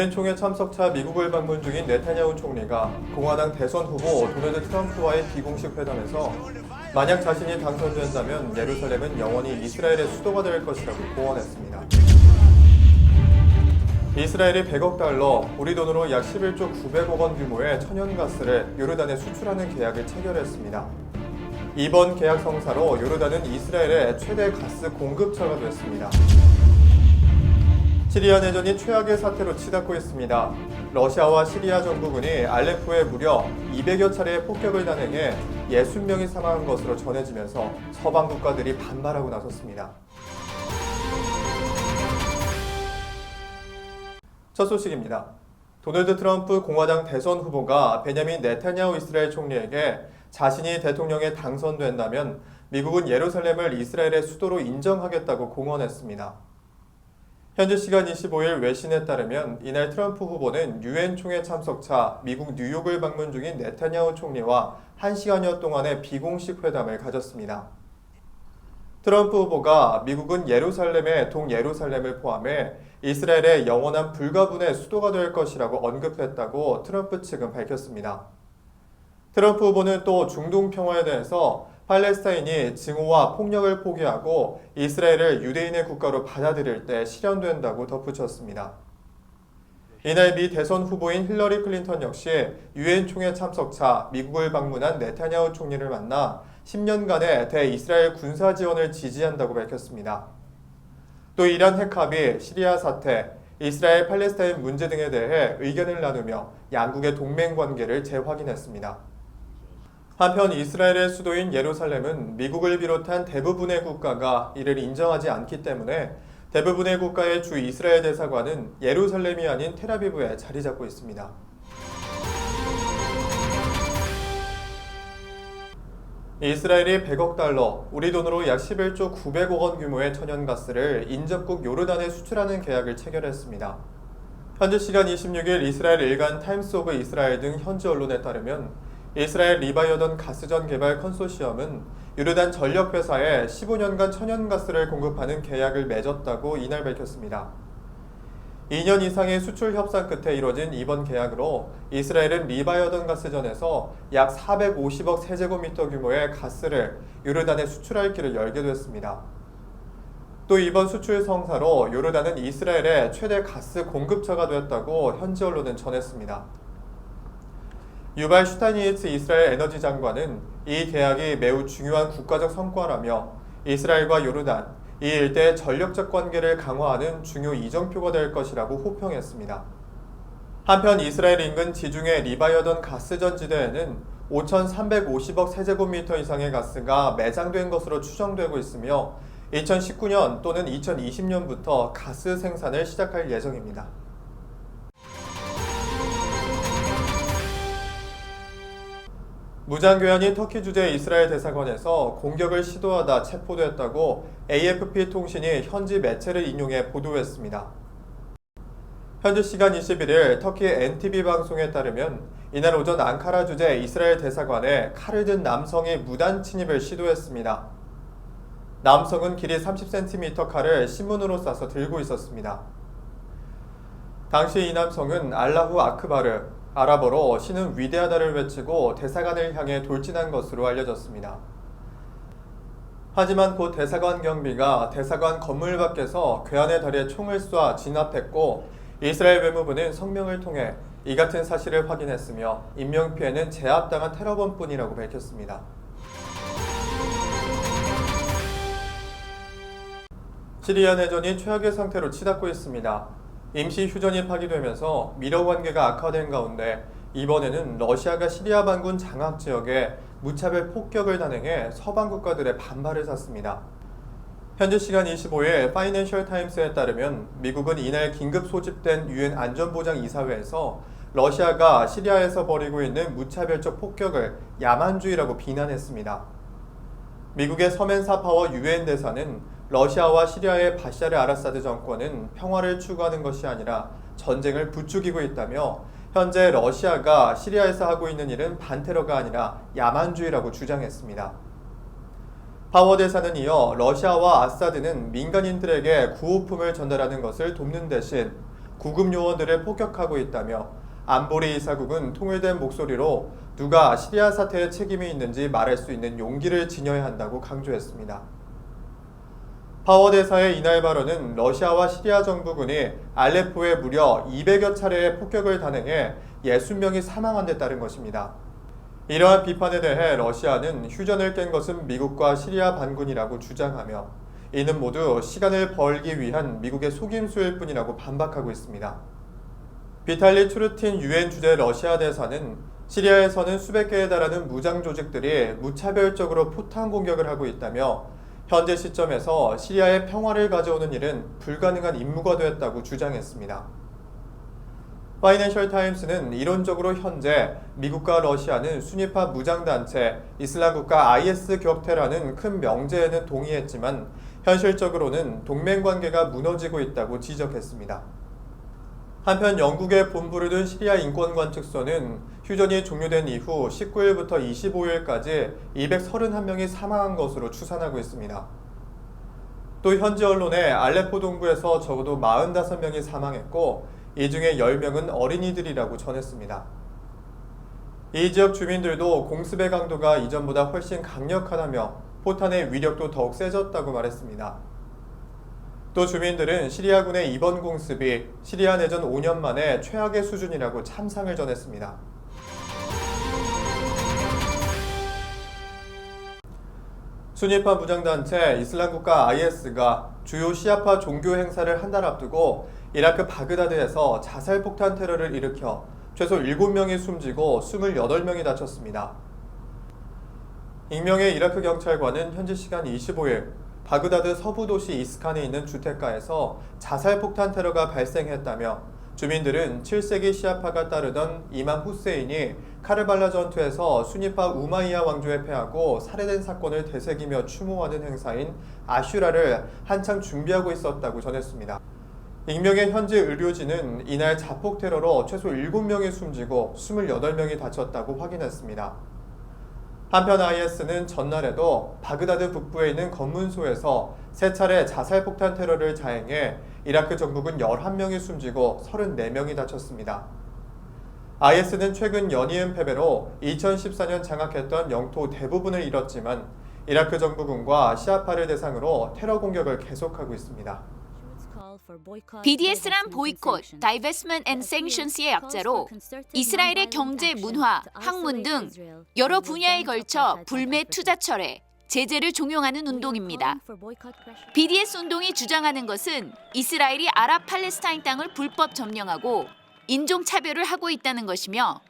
유엔 총회 참석차 미국을 방문 중인 네타냐후 총리가 공화당 대선 후보 도널드 트럼프와의 비공식 회담에서 만약 자신이 당선된다면 예루살렘은 영원히 이스라엘의 수도가 될 것이라고 공언했습니다. 이스라엘이 100억 달러, 우리 돈으로 약 11조 900억 원 규모의 천연가스를 요르단에 수출하는 계약을 체결했습니다. 이번 계약 성사로 요르단은 이스라엘의 최대 가스 공급처가 됐습니다. 시리아 내전이 최악의 사태로 치닫고 있습니다. 러시아와 시리아 정부군이 알레포에 무려 200여 차례의 폭격을 단행해 60명이 사망한 것으로 전해지면서 서방 국가들이 반발하고 나섰습니다. 첫 소식입니다. 도널드 트럼프 공화당 대선 후보가 베냐민 네타냐후 이스라엘 총리에게 자신이 대통령에 당선된다면 미국은 예루살렘을 이스라엘의 수도로 인정하겠다고 공언했습니다. 현지 시간 25일 외신에 따르면 이날 트럼프 후보는 유엔 총회 참석차 미국 뉴욕을 방문 중인 네타냐후 총리와 1시간여 동안의 비공식 회담을 가졌습니다. 트럼프 후보가 미국은 예루살렘의 동예루살렘을 포함해 이스라엘의 영원한 불가분의 수도가 될 것이라고 언급했다고 트럼프 측은 밝혔습니다. 트럼프 후보는 또 중동 평화에 대해서 팔레스타인이 증오와 폭력을 포기하고 이스라엘을 유대인의 국가로 받아들일 때 실현된다고 덧붙였습니다. 이날 미 대선 후보인 힐러리 클린턴 역시 유엔 총회 참석차 미국을 방문한 네타냐후 총리를 만나 10년간의 대이스라엘 군사 지원을 지지한다고 밝혔습니다. 또 이란 핵합의, 시리아 사태, 이스라엘 팔레스타인 문제 등에 대해 의견을 나누며 양국의 동맹 관계를 재확인했습니다. 한편 이스라엘의 수도인 예루살렘은 미국을 비롯한 대부분의 국가가 이를 인정하지 않기 때문에 대부분의 국가의 주 이스라엘 대사관은 예루살렘이 아닌 텔아비브에 자리 잡고 있습니다. 이스라엘이 100억 달러, 우리 돈으로 약 11조 900억 원 규모의 천연가스를 인접국 요르단에 수출하는 계약을 체결했습니다. 현지 시간 26일 이스라엘 일간 타임스 오브 이스라엘 등 현지 언론에 따르면 이스라엘 리바이어던 가스전 개발 컨소시엄은 요르단 전력회사에 15년간 천연가스를 공급하는 계약을 맺었다고 이날 밝혔습니다. 2년 이상의 수출 협상 끝에 이뤄진 이번 계약으로 이스라엘은 리바이어던 가스전에서 약 450억 세제곱미터 규모의 가스를 요르단에 수출할 길을 열게 됐습니다. 또 이번 수출 성사로 요르단은 이스라엘의 최대 가스 공급처가 됐다고 현지 언론은 전했습니다. 유발 슈타니에츠 이스라엘 에너지 장관은 이 계약이 매우 중요한 국가적 성과라며 이스라엘과 요르단, 이 일대의 전력적 관계를 강화하는 중요 이정표가 될 것이라고 호평했습니다. 한편 이스라엘 인근 지중해 리바이어던 가스전 지대에는 5,350억 세제곱미터 이상의 가스가 매장된 것으로 추정되고 있으며 2019년 또는 2020년부터 가스 생산을 시작할 예정입니다. 무장교환이 터키 주재 이스라엘 대사관에서 공격을 시도하다 체포됐다고 AFP 통신이 현지 매체를 인용해 보도했습니다. 현지 시간 21일 터키 NTV 방송에 따르면 이날 오전 앙카라 주재 이스라엘 대사관에 칼을 든 남성이 무단 침입을 시도했습니다. 남성은 길이 30cm 칼을 신문으로 싸서 들고 있었습니다. 당시 이 남성은 알라후 아크바르, 아랍어로 신은 위대하다를 외치고 대사관을 향해 돌진한 것으로 알려졌습니다. 하지만 곧 대사관 경비가 대사관 건물 밖에서 괴한의 다리에 총을 쏴 진압했고 이스라엘 외무부는 성명을 통해 이 같은 사실을 확인했으며 인명피해는 제압당한 테러범뿐이라고 밝혔습니다. 시리아 내전이 최악의 상태로 치닫고 있습니다. 임시 휴전이 파기되면서 미러 관계가 악화된 가운데 이번에는 러시아가 시리아 반군 장악 지역에 무차별 폭격을 단행해 서방 국가들의 반발을 샀습니다. 현지 시간 25일 파이낸셜 타임스에 따르면 미국은 이날 긴급 소집된 유엔 안전보장 이사회에서 러시아가 시리아에서 벌이고 있는 무차별적 폭격을 야만주의라고 비난했습니다. 미국의 서멘사 파워 유엔 대사는 러시아와 시리아의 바샤르 아라사드 정권은 평화를 추구하는 것이 아니라 전쟁을 부추기고 있다며 현재 러시아가 시리아에서 하고 있는 일은 반테러가 아니라 야만주의라고 주장했습니다. 파워 대사는 이어 러시아와 아사드는 민간인들에게 구호품을 전달하는 것을 돕는 대신 구급 요원들을 폭격하고 있다며 안보리 이사국은 통일된 목소리로 누가 시리아 사태에 책임이 있는지 말할 수 있는 용기를 지녀야 한다고 강조했습니다. 파워대사의 이날 발언은 러시아와 시리아 정부군이 알레포에 무려 200여 차례의 폭격을 단행해 60명이 사망한 데 따른 것입니다. 이러한 비판에 대해 러시아는 휴전을 깬 것은 미국과 시리아 반군이라고 주장하며 이는 모두 시간을 벌기 위한 미국의 속임수일 뿐이라고 반박하고 있습니다. 비탈리 추르틴 유엔 주재 러시아 대사는 시리아에서는 수백 개에 달하는 무장 조직들이 무차별적으로 포탄 공격을 하고 있다며 현재 시점에서 시리아의 평화를 가져오는 일은 불가능한 임무가 되었다고 주장했습니다. 파이낸셜 타임스는 이론적으로 현재 미국과 러시아는 순위파 무장단체 이슬람국가 IS 격퇴라는 큰 명제에는 동의했지만 현실적으로는 동맹관계가 무너지고 있다고 지적했습니다. 한편 영국의 본부를 둔 시리아 인권관측소는 휴전이 종료된 이후 19일부터 25일까지 231명이 사망한 것으로 추산하고 있습니다. 또 현지 언론에 알레포 동부에서 적어도 45명이 사망했고 이 중에 10명은 어린이들이라고 전했습니다. 이 지역 주민들도 공습의 강도가 이전보다 훨씬 강력하다며 포탄의 위력도 더욱 세졌다고 말했습니다. 또 주민들은 시리아군의 이번 공습이 시리아 내전 5년 만에 최악의 수준이라고 참상을 전했습니다. 순위파 무장단체 이슬람국가 IS가 주요 시아파 종교 행사를 한 달 앞두고 이라크 바그다드에서 자살폭탄 테러를 일으켜 최소 7명이 숨지고 28명이 다쳤습니다. 익명의 이라크 경찰관은 현지 시간 25일 바그다드 서부 도시 이스칸에 있는 주택가에서 자살폭탄 테러가 발생했다며 주민들은 7세기 시아파가 따르던 이맘 후세인이 카르발라 전투에서 순위파 우마이야 왕조에 패하고 살해된 사건을 되새기며 추모하는 행사인 아슈라를 한창 준비하고 있었다고 전했습니다. 익명의 현지 의료진은 이날 자폭 테러로 최소 7명이 숨지고 28명이 다쳤다고 확인했습니다. 한편 IS는 전날에도 바그다드 북부에 있는 검문소에서 3차례 자살폭탄 테러를 자행해 이라크 정부군 11명이 숨지고 34명이 다쳤습니다. IS는 최근 연이은 패배로 2014년 장악했던 영토 대부분을 잃었지만 이라크 정부군과 시아파를 대상으로 테러 공격을 계속하고 있습니다. BDS란 보이콧, 다이베스먼트 앤 생션스의 약자로 이스라엘의 경제, 문화, 학문 등 여러 분야에 걸쳐 불매 투자 철회, 제재를 종용하는 운동입니다. BDS 운동이 주장하는 것은 이스라엘이 아랍 팔레스타인 땅을 불법 점령하고 인종차별을 하고 있다는 것이며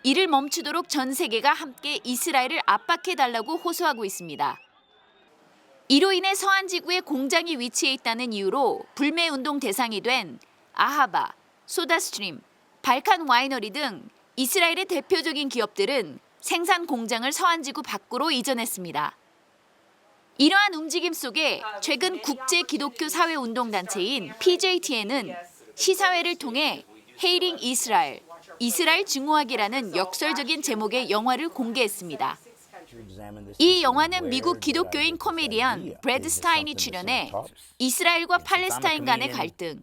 이를 멈추도록 전 세계가 함께 이스라엘을 압박해달라고 호소하고 있습니다. 이로 인해 서한 지구에 공장이 위치해 있다는 이유로 불매 운동 대상이 된 아하바, 소다스트림, 발칸 와이너리 등 이스라엘의 대표적인 기업들은 생산 공장을 서한 지구 밖으로 이전했습니다. 이러한 움직임 속에 최근 국제 기독교 사회 운동 단체인 PJTN은 시사회를 통해 헤이링 이스라엘, 이스라엘 증오하기라는 역설적인 제목의 영화를 공개했습니다. 이 영화는 미국 기독교인 코미디언 브래드 스타인이 출연해 이스라엘과 팔레스타인 간의 갈등,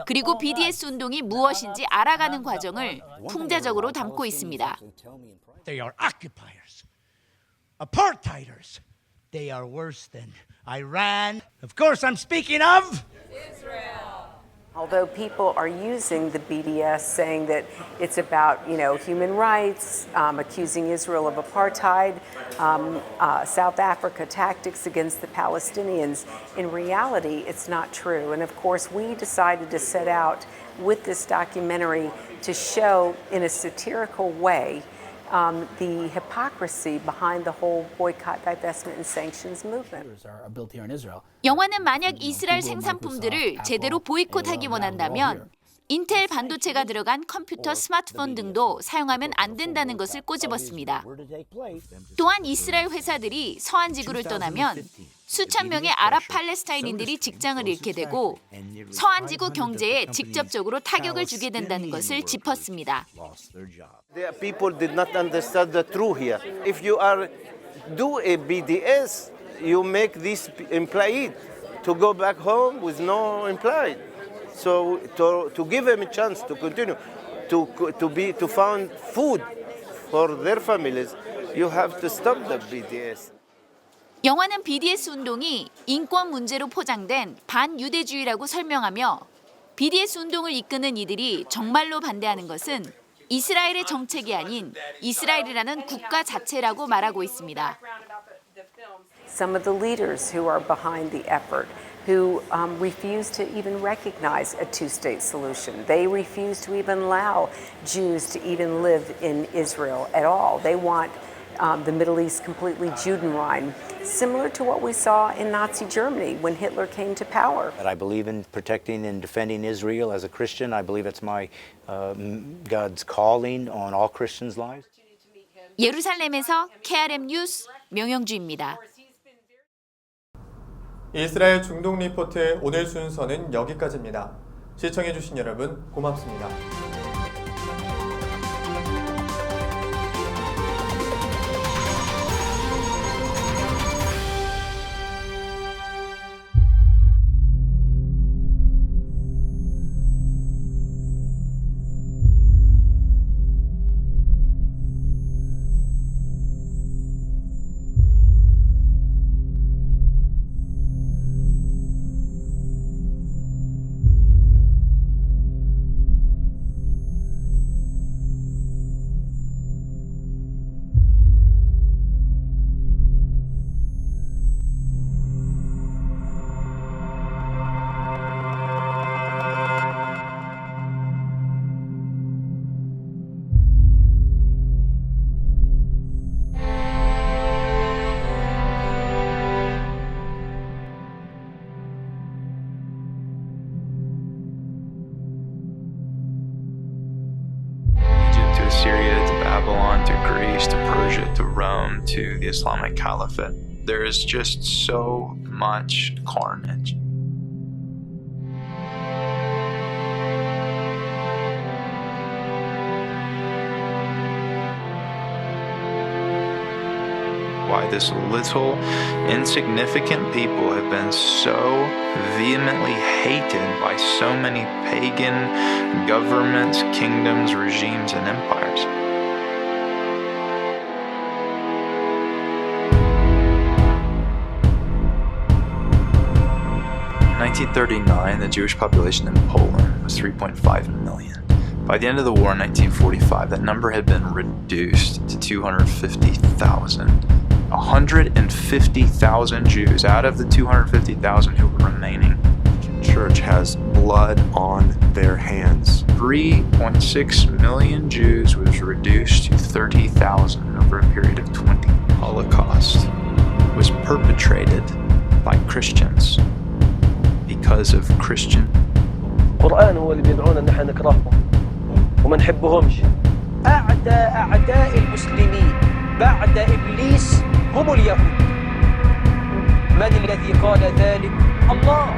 그리고 BDS 운동이 무엇인지 알아가는 과정을 풍자적으로 담고 있습니다. They are occupiers, apartheiders. They are worse than Iran. Of course, I'm speaking of Israel. Although people are using the BDS, saying that it's about, human rights, accusing Israel of apartheid, South Africa tactics against the Palestinians, in reality, it's not true. And of course, we decided to set out with this documentary to show, in a satirical way, the hypocrisy behind the whole boycott, divestment, and sanctions movement. 영화는 만약 이스라엘 생산품들을 제대로 보이콧하기 원한다면 인텔 반도체가 들어간 컴퓨터, 스마트폰 등도 사용하면 안 된다는 것을 꼬집었습니다. 또한 이스라엘 회사들이 서한 지구를 떠나면 수천 명의 아랍 팔레스타인인들이 직장을 잃게 되고 서한 지구 경제에 직접적으로 타격을 주게 된다는 것을 짚었습니다. The people did not understand the truth here. If you do a BDS, you make this implied to go back home with no implied. So to give them a chance to continue, to find food for their families, you have to stop the BDS. 영화는 BDS 운동이 인권 문제로 포장된 반유대주의라고 설명하며 BDS 운동을 이끄는 이들이 정말로 반대하는 것은 이스라엘의 정책이 아닌 이스라엘이라는 국가 자체라고 말하고 있습니다. Some of the leaders who are behind the effort, who refuse to even recognize a two-state solution. They refuse to even allow Jews to even live in Israel at all. They want the Middle East completely Judenrein, similar to what we saw in Nazi Germany when Hitler came to power. I believe in protecting and defending Israel as a Christian. I believe it's my God's calling on all Christians' lives. 예루살렘에서 KRM 뉴스 명영주입니다. 이스라엘 중동 리포트의 오늘 순서는 여기까지입니다. 시청해주신 여러분 고맙습니다. Syria to Babylon to Greece to Persia to Rome to the Islamic Caliphate. There is just so much carnage. Why this little, insignificant people have been so vehemently hated by so many pagan governments, kingdoms, regimes, and empires. In 1939, the Jewish population in Poland was 3.5 million. By the end of the war in 1945, that number had been reduced to 250,000. 150,000 Jews out of the 250,000 who were remaining. The church has blood on their hands. 3.6 million Jews was reduced to 30,000 over a period of 20. Holocaust was perpetrated by Christians because of Christian. القرآن هو اللي بيدعونا ان احنا نكرههم وما نحبهمش. أعداء المسلمين بعد إبليس هم اليهود. من الذي قال ذلك؟ الله.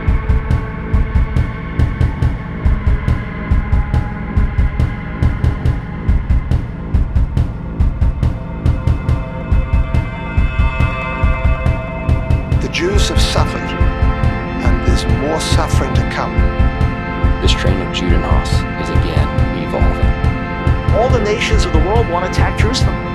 The Jews have suffered, and there's more suffering to come. This train of Judenos is again evolving. All the nations of the world want to attack Jerusalem.